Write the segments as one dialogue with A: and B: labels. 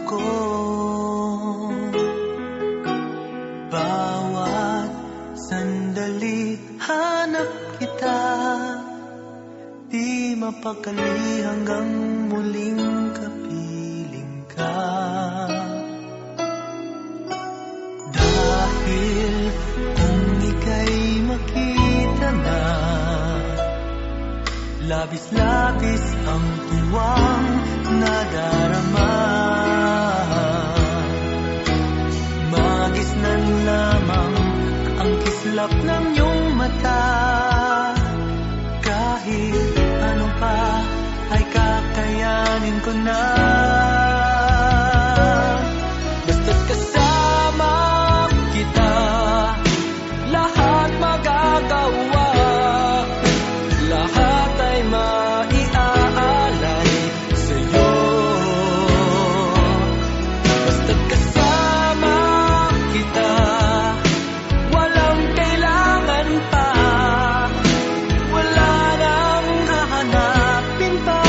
A: ko. Bawat sandali hanap kita, di mapakali hanggang muling kapiling ka. Dahil kung ika'y makita na, labis-labis ang tuwang nadarama. Magisnan lamang ang kislap ng iyong mata. Kahit ano pa ay kakayanin ko na. Basta't kasama kita, lahat magagawa. Lahat ay maiaalay sa'yo. Basta't kasama kita, walang kailangan pa. Wala nang hahanapin pa.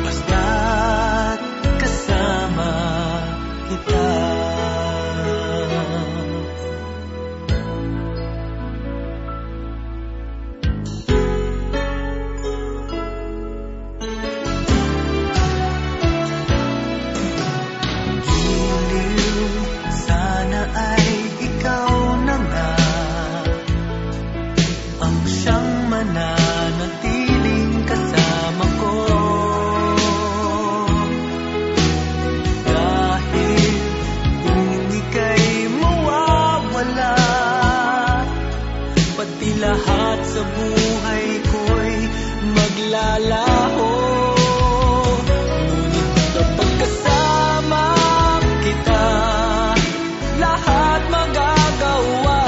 A: Basta't kasama kita. Sana ay ikaw na nga ang siyang mananatiling kasama ko. Dahil kung ika'y mawawala, pati lahat sa buhay ko'y maglalaho. Ngunit kapag kasama kita, lahat magagawa.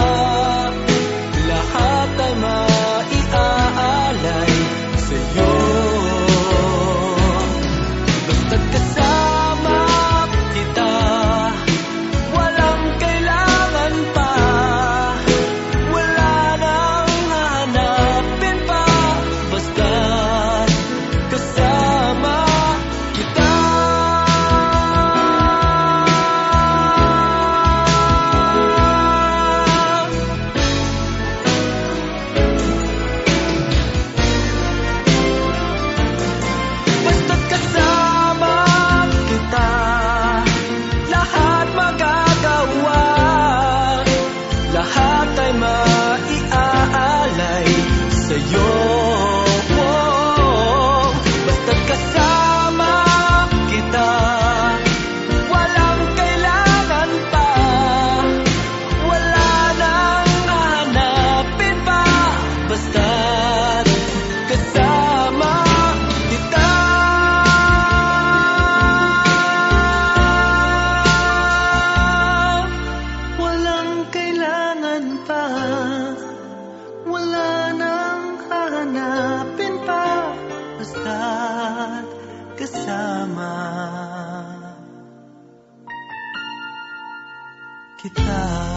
A: Lahat ay maiaalay sa'yo. Basta't kasama kita, walang kailangan pa. Wala nang hahanapin pa. Basta't kasama kita. Basta't kasama kita, lahat magagawa. Lahat ay maiaalay sa'yo. Basta't kasama kita, walang kailangan pa. Wala nang hahanapin pa. Basta't kasama kita. Walang kailangan pa. Wala nang hahanapin pa. Basta't kasama kita.